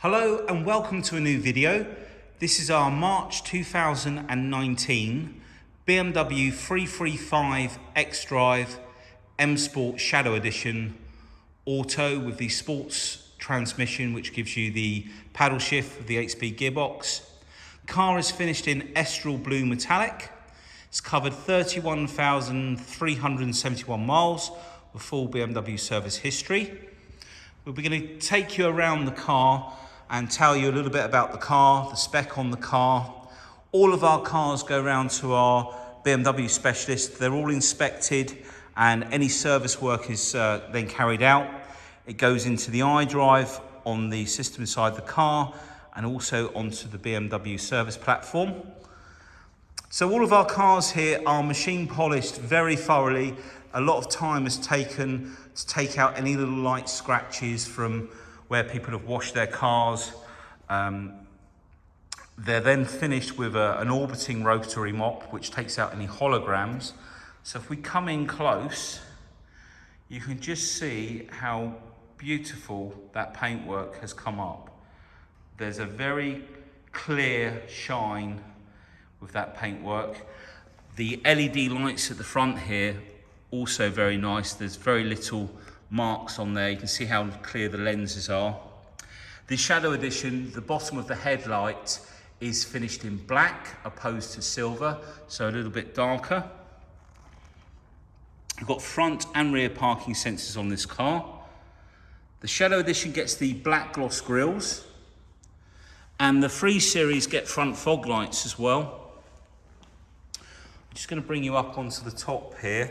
Hello and welcome to a new video. This is our March 2019 BMW 335 Xdrive M Sport Shadow Edition Auto with the sports transmission, which gives you the paddle shift with the 8-speed gearbox. Car is finished in Estoril blue metallic. It's covered 31,371 miles with full BMW service history. We're going to take you around the car and tell you a little bit about the car, the spec on the car. All of our cars go around to our BMW specialist. They're all inspected and any service work is then carried out. It goes into the iDrive on the system inside the car and also onto the BMW service platform. So all of our cars here are machine polished very thoroughly. A lot of time is taken to take out any little light scratches from where people have washed their cars. They're then finished with an orbiting rotary mop, which takes out any holograms. So if we come in close, you can just see how beautiful that paintwork has come up. There's a very clear shine with that paintwork. The LED lights at the front here, also very nice. There's very little marks on there. You can see how clear the lenses are. The Shadow Edition, the bottom of the headlight is finished in black opposed to silver, so a little bit darker. We've got front and rear parking sensors on this car. The Shadow Edition gets the black gloss grills, and the 3 Series get front fog lights as well. I'm just going to bring you up onto the top here.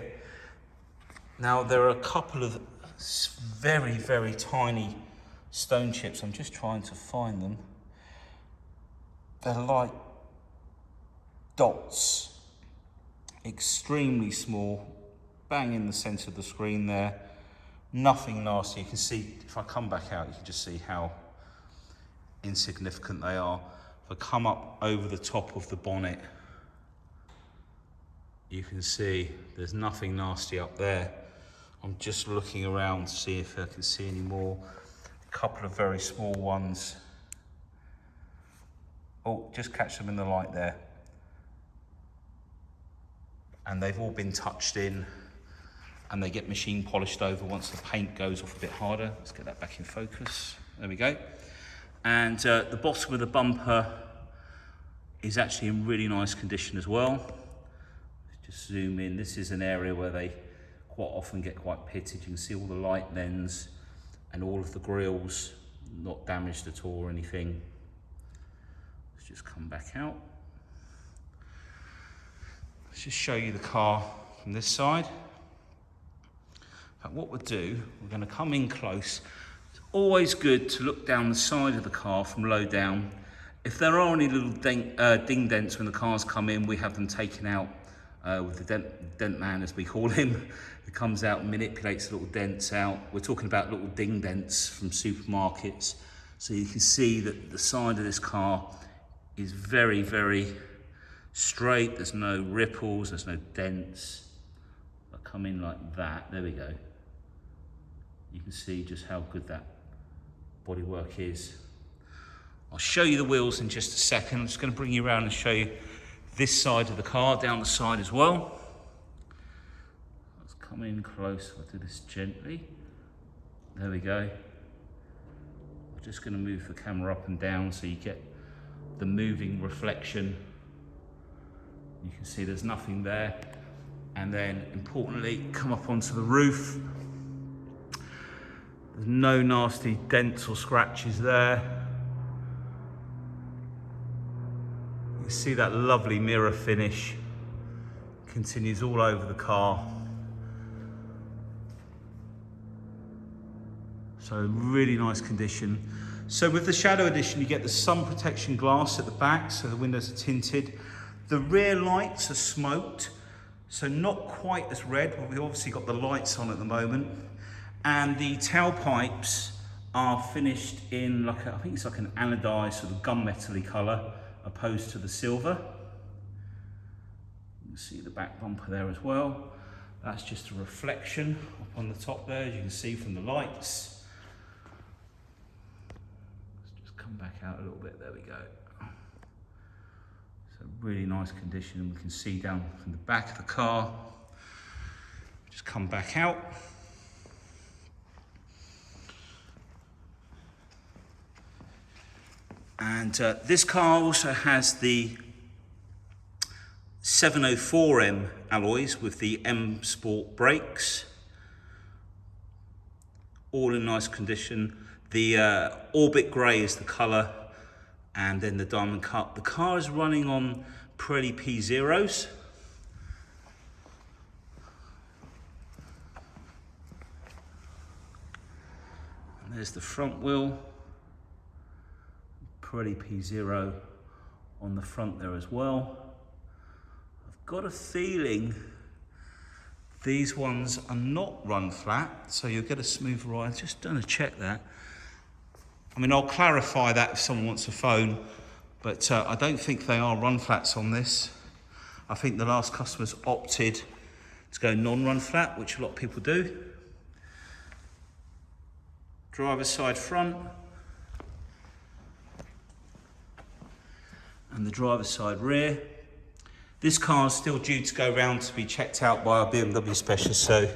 Now there are a couple of very, very tiny stone chips. I'm just trying to find them. They're like dots, extremely small, bang in the center of the screen there. Nothing nasty. You can see, if I come back out, you can just see how insignificant they are. If I come up over the top of the bonnet, you can see there's nothing nasty up there. I'm just looking around to see if I can see any more. A couple of very small ones. Oh, just catch them in the light there. And they've all been touched in and they get machine polished over once the paint goes off a bit harder. Let's get that back in focus. There we go. And the bottom of the bumper is actually in really nice condition as well. Let's just zoom in. This is an area where they quite often get quite pitted. You can see all the light lens and all of the grills not damaged at all or anything. Let's just come back out. Let's just show you the car from this side. But what we'll do, we're going to come in close. It's always good to look down the side of the car from low down. If there are any little ding dents when the cars come in, we have them taken out with the dent man, as we call him. It comes out and manipulates the little dents out. We're talking about little ding dents from supermarkets. So you can see that the side of this car is very, very straight. There's no ripples, there's no dents. I come in like that, there we go. You can see just how good that bodywork is. I'll show you the wheels in just a second. I'm just going to bring you around and show you this side of the car, down the side as well. Let's come in close. I'll do this gently. There we go. I'm just going to move the camera up and down so you get the moving reflection. You can see there's nothing there. And then, importantly, come up onto the roof. There's no nasty dents or scratches there. You see that lovely mirror finish continues all over the car. So really nice condition. So with the Shadow Edition, you get the sun protection glass at the back, so the windows are tinted. The rear lights are smoked, so not quite as red, but we've obviously got the lights on at the moment. And the tailpipes are finished in like I think it's like an anodized sort of gunmetal-y colour, opposed to the silver. You can see the back bumper there as well. That's just a reflection up on the top there, as you can see from the lights. Let's just come come back out a little bit, there we go. So really nice condition, we can see down from the back of the car. Just come back out. And this car also has the 704M alloys with the M Sport brakes. All in nice condition. The Orbit Grey is the colour, and then the diamond cut. The car is running on Pirelli P0s. And there's the front wheel. Pirelli P0 on the front there as well. I've got a feeling these ones are not run flat, so you'll get a smooth ride. Just done a check that. I mean, I'll clarify that if someone wants a phone, but I don't think they are run flats on this. I think the last customers opted to go non-run flat, which a lot of people do. Driver's side front. And the driver's side rear. This car is still due to go round to be checked out by our BMW specialist, so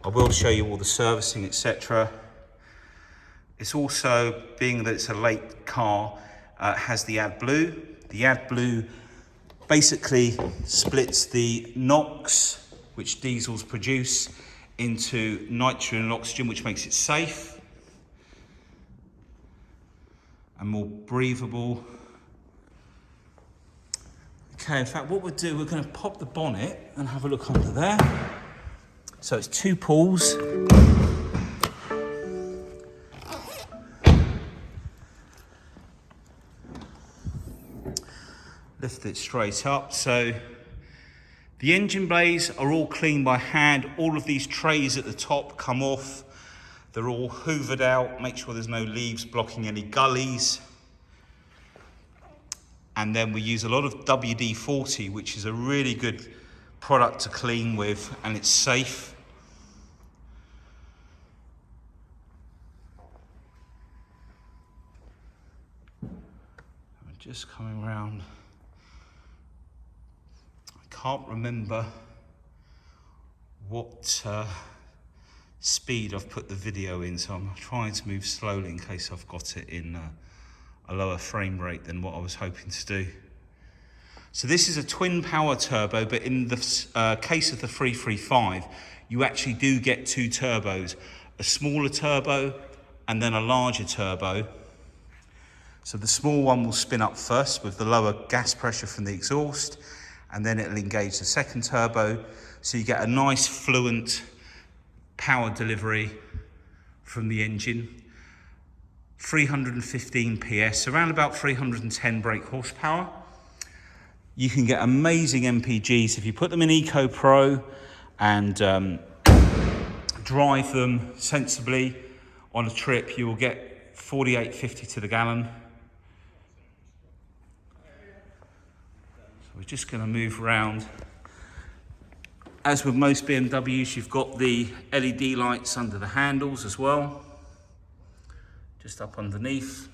I will show you all the servicing, etc. It's also, being that it's a late car, has the AdBlue. The AdBlue basically splits the NOx, which diesels produce, into nitrogen and oxygen, which makes it safe and more breathable. Okay, in fact, what we'll do, we're going to pop the bonnet and have a look under there. So it's two pulls. Lift it straight up. So the engine bays are all cleaned by hand. All of these trays at the top come off. They're all hoovered out. Make sure there's no leaves blocking any gullies. And then we use a lot of WD-40, which is a really good product to clean with, and it's safe. I'm just coming around. I can't remember what speed I've put the video in, so I'm trying to move slowly in case I've got it in a lower frame rate than what I was hoping to do. So this is a twin power turbo, but in the case of the 335, you actually do get two turbos, a smaller turbo and then a larger turbo. So the small one will spin up first with the lower gas pressure from the exhaust, and then it'll engage the second turbo. So you get a nice fluent power delivery from the engine. 315 PS, around about 310 brake horsepower. You can get amazing MPGs if you put them in Eco Pro and drive them sensibly on a trip. You will get 48.50 to the gallon. So we're just going to move around. As with most BMWs, you've got the LED lights under the handles as well, just up underneath.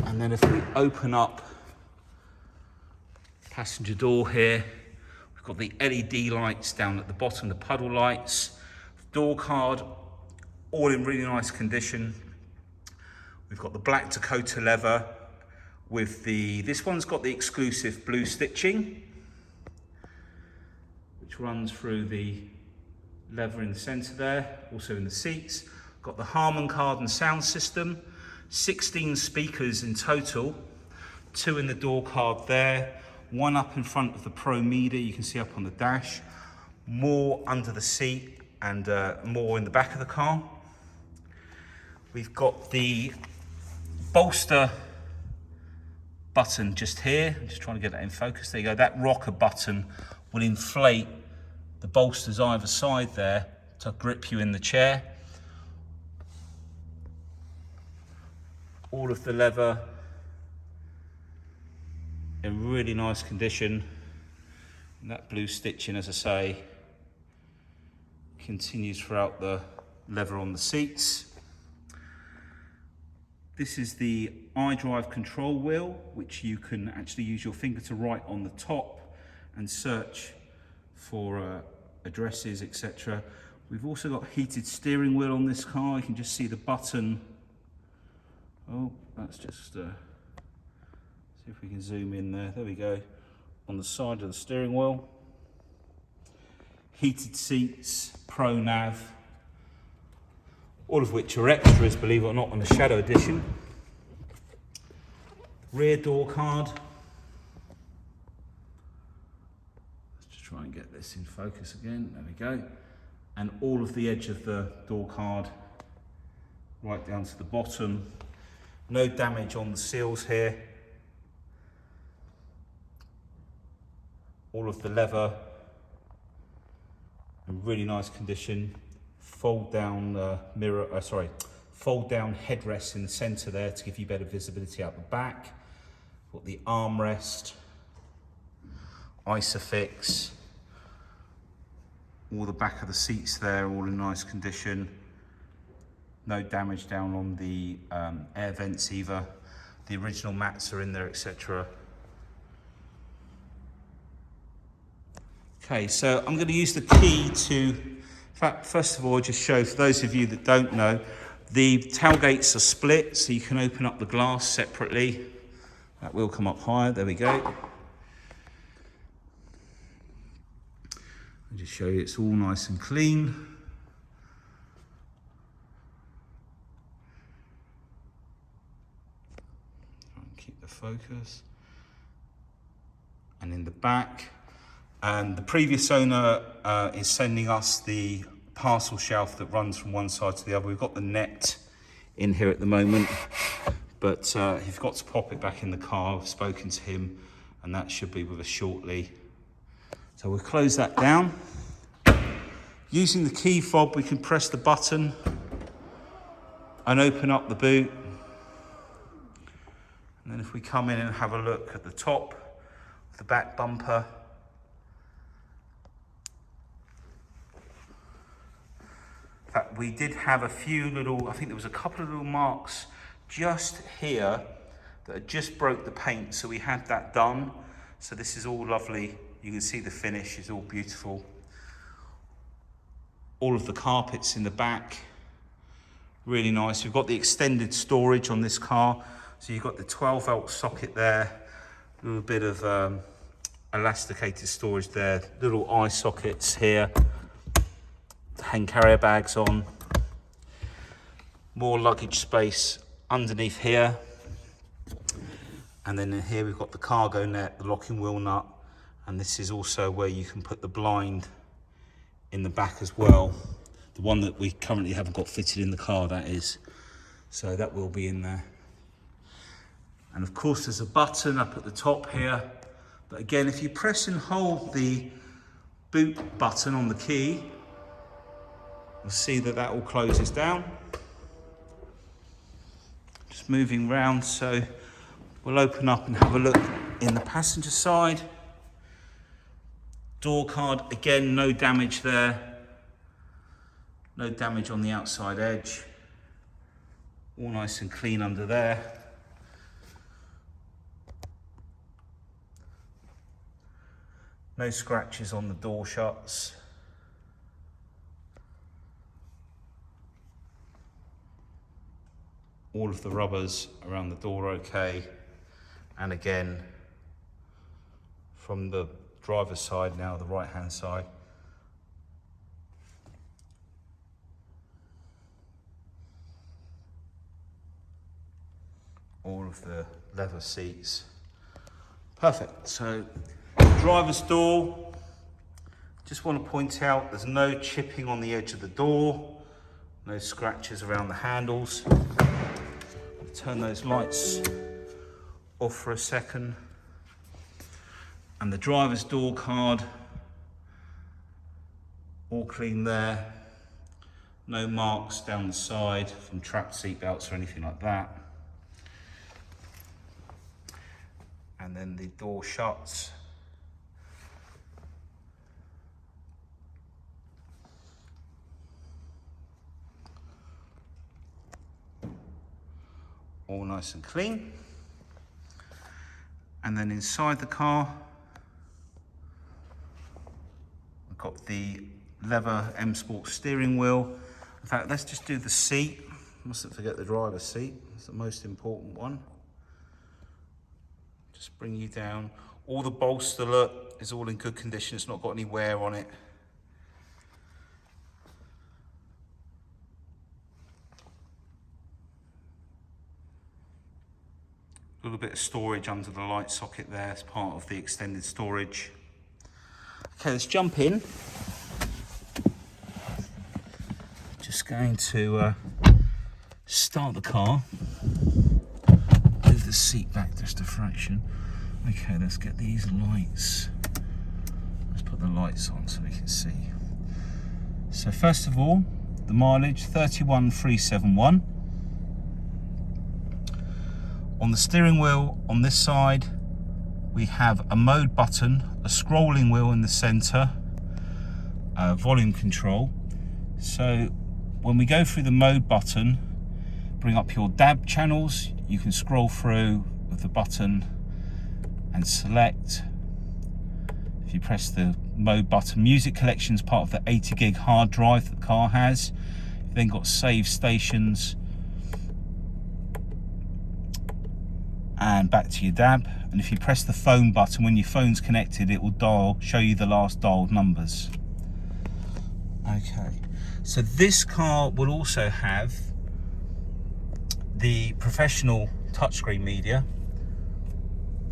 And then if we open up passenger door here, we've got the LED lights down at the bottom, the puddle lights, door card, all in really nice condition. We've got the Black Dakota leather with this one's got the exclusive blue stitching, which runs through the leather in the center there, also in the seats. Got the Harman Kardon sound system, 16 speakers in total, 2 in the door card there, 1 up in front of the Pro meter, you can see up on the dash, more under the seat, and more in the back of the car. We've got the bolster button just here. I'm just trying to get that in focus. There you go. That rocker button will inflate the bolsters either side there to grip you in the chair. All of the leather in really nice condition. And that blue stitching, as I say, continues throughout the leather on the seats. This is the iDrive control wheel, which you can actually use your finger to write on the top and search for addresses, etc. We've also got heated steering wheel on this car. You can just see the button. Oh, that's just, see if we can zoom in there. There we go. On the side of the steering wheel. Heated seats, Pro Nav, all of which are extras, believe it or not, on the Shadow Edition. Rear door card. Let's just try and get this in focus again. There we go. And all of the edge of the door card right down to the bottom. No damage on the seals here. All of the leather in really nice condition. Fold down fold down headrest in the center there to give you better visibility out the back. Got the armrest, Isofix, all the back of the seats there, all in nice condition. No damage down on the air vents either. The original mats are in there, etc. Okay, so I'm going to use the key to, in fact, first of all, just show, for those of you that don't know, the tailgates are split, so you can open up the glass separately. That will come up higher, there we go. I'll just show you it's all nice and clean. Try and keep the focus. And in the back, and the previous owner is sending us the parcel shelf that runs from one side to the other. We've got the net in here at the moment, but he's got to pop it back in the car. I've spoken to him, and that should be with us shortly. So we'll close that down. Using the key fob, we can press the button and open up the boot. And then if we come in and have a look at the top of the back bumper, in fact, we did have a few little, I think there was a couple of little marks just here that had just broke the paint, so we had that done. So this is all lovely. You can see the finish is all beautiful. All of the carpets in the back, really nice. We've got the extended storage on this car. So you've got the 12 volt socket there, a little bit of elasticated storage there, little eye sockets here. Hang carrier bags on, more luggage space underneath here, and then in here we've got the cargo net, the locking wheel nut, and this is also where you can put the blind in the back as well, the one that we currently haven't got fitted in the car, that is, so that will be in there. And of course there's a button up at the top here, but again, if you press and hold the boot button on the key, you'll see that that all closes down. Just moving round, so we'll open up and have a look in the passenger side. Door card, again, no damage there. No damage on the outside edge. All nice and clean under there. No scratches on the door shuts. All of the rubbers around the door okay, and again from the driver's side now, the right hand side, all of the leather seats, perfect. So driver's door, just want to point out there's no chipping on the edge of the door, no scratches around the handles. Turn those lights off for a second. And the driver's door card, all clean there. No marks down the side from trapped seat belts or anything like that. And then the door shuts. all nice and clean. And then inside the car, we've got the leather M Sport steering wheel. In fact, let's just do the seat. Mustn't forget the driver's seat. It's the most important one. Just bring you down. All the bolster, look, is all in good condition. It's not got any wear on it. A little bit of storage under the light socket there as part of the extended storage. Okay, let's jump in. Just going to start the car. Move the seat back just a fraction. Okay, let's get these lights. Let's put the lights on so we can see. So first of all, the mileage, 31,371. On the steering wheel on this side, we have a mode button, a scrolling wheel in the center, volume control. So when we go through the mode button, bring up your DAB channels, you can scroll through with the button and select. If you press the mode button, music collection is part of the 80 gig hard drive that the car has. You've then got save stations and back to your DAB. And if you press the phone button, when your phone's connected, it will show you the last dialed numbers. Okay, so this car will also have the professional touchscreen media,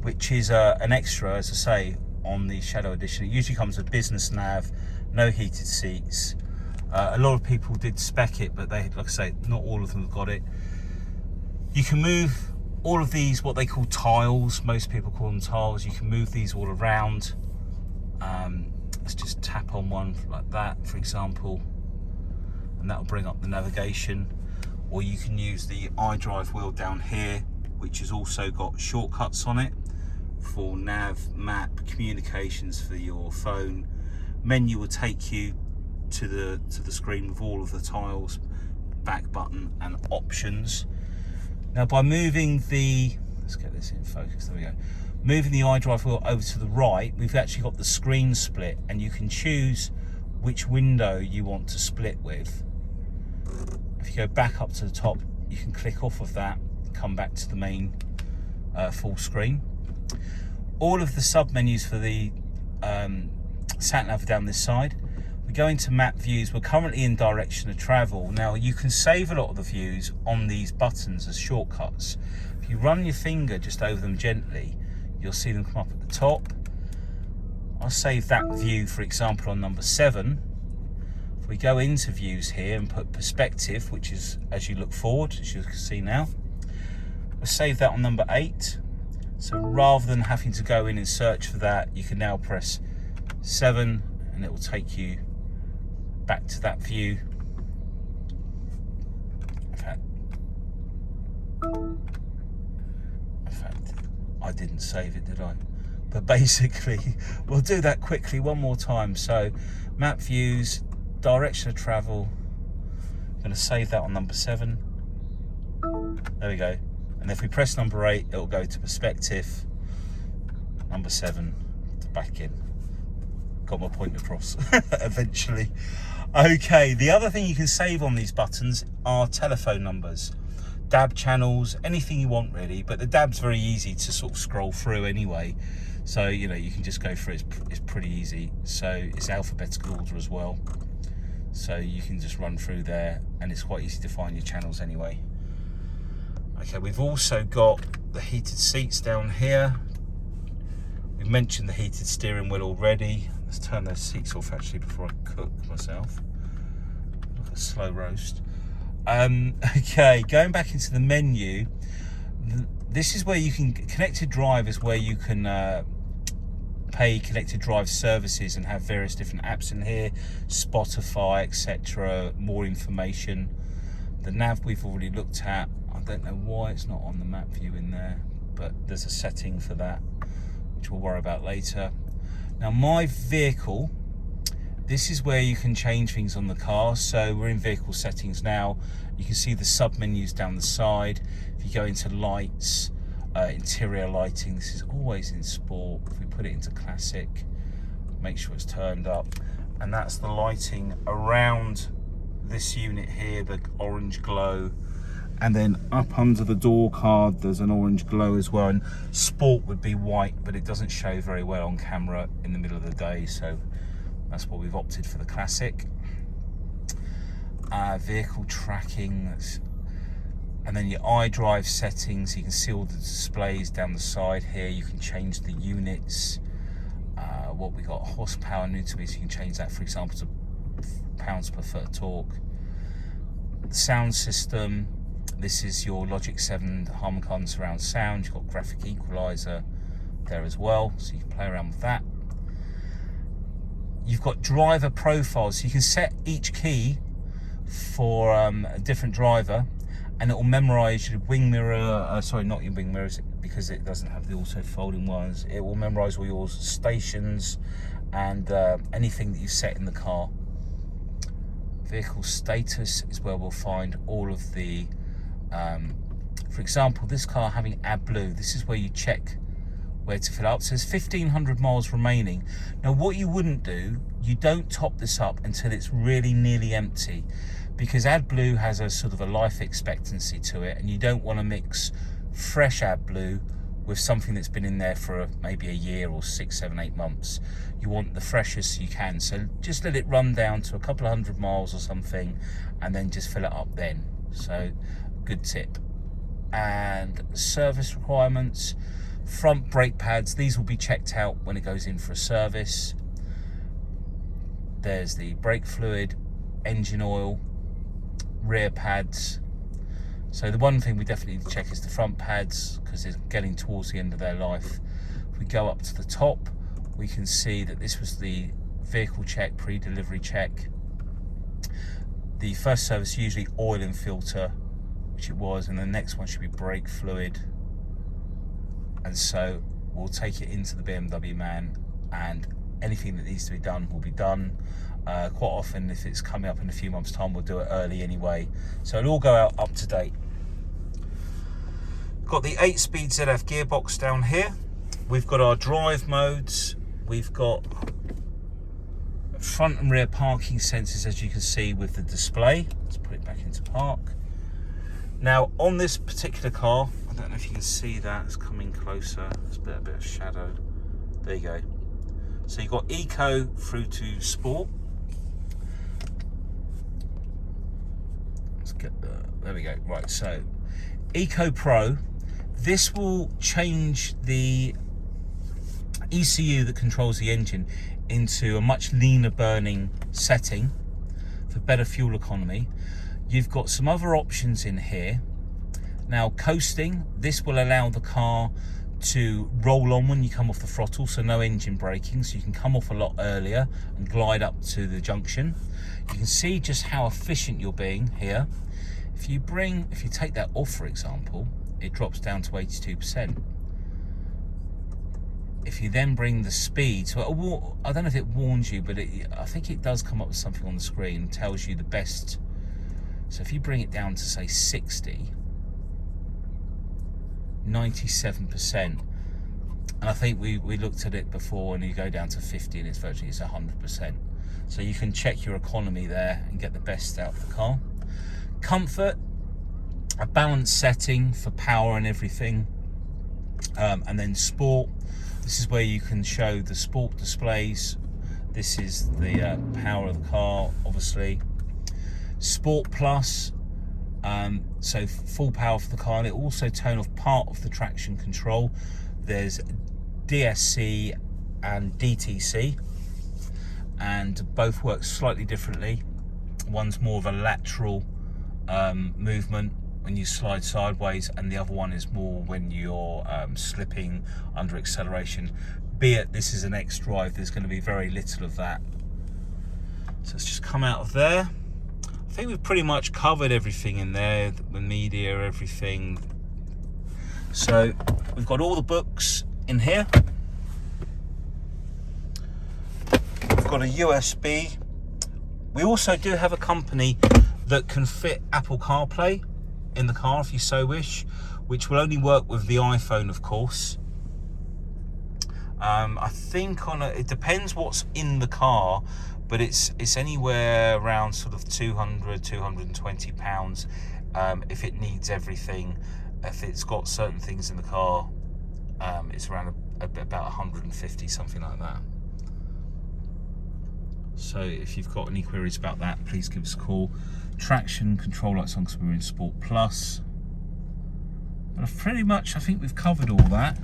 which is an extra, as I say, on the Shadow Edition. It usually comes with business nav, no heated seats. A lot of people did spec it, but they, like I say, not all of them have got it. You can move all of these, what they call tiles, most people call them tiles, you can move these all around. Let's just tap on one like that, for example, and that'll bring up the navigation. Or you can use the iDrive wheel down here, which has also got shortcuts on it for nav, map, communications for your phone. Menu will take you to the screen with all of the tiles, back button and options. Now by moving the, let's get this in focus, there we go. Moving the iDrive wheel over to the right, we've actually got the screen split, and you can choose which window you want to split with. If you go back up to the top, you can click off of that, come back to the main full screen. All of the sub menus for the sat nav down this side. We go into map views. We're currently in direction of travel. Now you can save a lot of the views on these buttons as shortcuts. If you run your finger just over them gently, you'll see them come up at the top. I'll save that view, for example, on number 7. If we go into views here and put perspective, which is as you look forward, as you can see now, we'll save that on number 8. So rather than having to go in and search for that, you can now press 7 and it will take you back to that view. In fact, I didn't save it, did I? But basically, we'll do that quickly one more time. So map views, direction of travel. I'm going to save that on number 7. There we go. And if we press number 8, it'll go to perspective. Number 7 to back in. Got my point across eventually. Okay, the other thing you can save on these buttons are telephone numbers, DAB channels, anything you want really, but the DAB's very easy to sort of scroll through anyway. So, you know, you can just go through it, it's pretty easy. So it's alphabetical order as well. So you can just run through there and it's quite easy to find your channels anyway. Okay, we've also got the heated seats down here. We've mentioned the heated steering wheel already. Let's turn those seats off actually before I cook myself. Like a slow roast. Okay, going back into the menu, this is where you can, Connected Drive is where you can pay Connected Drive services and have various different apps in here, Spotify, etc., more information. The nav we've already looked at. I don't know why it's not on the map view in there, but there's a setting for that, which we'll worry about later. Now my vehicle This is where you can change things on the car. So we're in vehicle settings now. You can see the sub menus down the side. If you go into lights, interior lighting, this is always in sport. If we put it into classic, make sure it's turned up. And that's the lighting around this unit here, the orange glow. And then up under the door card, there's an orange glow as well. And sport would be white, but it doesn't show very well on camera in the middle of the day. So that's what we've opted for, the classic. Vehicle tracking, and then your iDrive settings. You can see all the displays down the side here. You can change the units. What we got, horsepower, Newton meters, you can change that, for example, to pounds per foot of torque. The sound system, this is your Logic 7 Harman Kardon surround sound. You've got graphic equalizer there as well, so you can play around with that. You've got driver profiles, so you can set each key for a different driver, and it will memorize your wing mirror, sorry, not your wing mirrors, because it doesn't have the auto folding ones. It will memorize all your stations and anything that you set in the car. Vehicle status is where we'll find all of the, for example, this car having AdBlue, this is where you check where to fill up. So there's 1,500 miles remaining. Now what you wouldn't do, you don't top this up until it's really nearly empty, because AdBlue has a sort of a life expectancy to it, and you don't want to mix fresh AdBlue with something that's been in there for maybe a year or 6, 7, 8 months. You want the freshest you can, so just let it run down to a couple of 100 miles or something, and then just fill it up then. So good tip. And service requirements, front brake pads, these will be checked out when it goes in for a service. There's the brake fluid, engine oil, rear pads. So the one thing we definitely need to check is the front pads, because it's getting towards the end of their life. If we go up to the top, we can see that this was the vehicle check, pre-delivery check. The first service usually oil and filter, which it was, and the next one should be brake fluid. And so we'll take it into the BMW man, and anything that needs to be done will be done. Quite often, if it's coming up in a few months' time, we'll do it early anyway. So it'll all go out up to date. Got the 8-speed ZF gearbox down here. We've got our drive modes. We've got front and rear parking sensors, as you can see with the display. Let's put it back into park. Now on this particular car, I don't know if you can see that, it's coming closer. It's a bit of shadow. There you go. So you've got Eco through to Sport. Let's get there we go. Right, so Eco Pro, this will change the ECU that controls the engine into a much leaner burning setting for better fuel economy. You've got some other options in here. Now coasting, this will allow the car to roll on when you come off the throttle, so no engine braking, so you can come off a lot earlier and glide up to the junction. You can see just how efficient you're being here. If you take that off, for example, it drops down to 82%. If you then bring the speed, so I don't know if it warns you, but I think it does come up with something on the screen and tells you the best. So if you bring it down to say 60, 97%, and I think we looked at it before, and you go down to 50 and it's 100%. So you can check your economy there and get the best out of the car. Comfort, a balanced setting for power and everything, and then sport. This is where you can show the sport displays. This is the power of the car, obviously. Sport Plus, so full power for the car, and it also turn off part of the traction control. There's DSC and DTC, and both work slightly differently. One's more of a lateral movement when you slide sideways, and the other one is more when you're slipping under acceleration. Be it this is an XDrive, there's going to be very little of that. So let's just come out of there. I think we've pretty much covered everything in there, the media, everything. So we've got all the books in here. got a USB. We also do have a company that can fit Apple CarPlay in the car if you so wish, which will only work with the iPhone, of course. I think it depends what's in the car, but it's anywhere around sort of 220 pounds if it needs everything. If it's got certain things in the car, it's around about 150, something like that. So if you've got any queries about that, please give us a call. Traction control lights on because we're in Sport Plus. But pretty much, I think we've covered all that.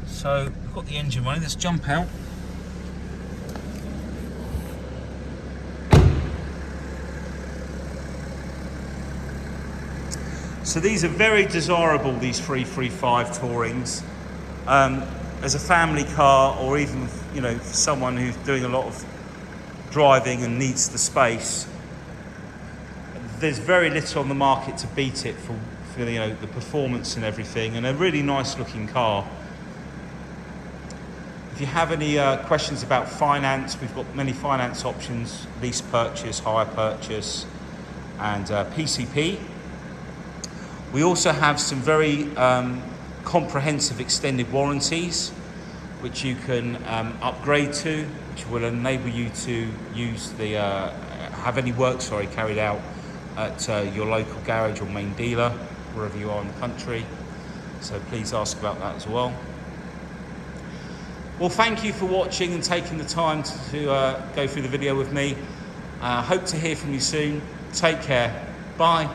So we've got the engine running. Let's jump out. So these are very desirable, these 335 Tourings. As a family car, or even for someone who's doing a lot of driving and needs the space, there's very little on the market to beat it for the performance and everything, and a really nice looking car. If you have any questions about finance, we've got many finance options: lease purchase, hire purchase, and PCP. We also have some very comprehensive extended warranties, which you can upgrade to, which will enable you to use have any work carried out at your local garage or main dealer, wherever you are in the country. So please ask about that as well. Well, thank you for watching and taking the time to go through the video with me. Hope to hear from you soon. Take care. Bye.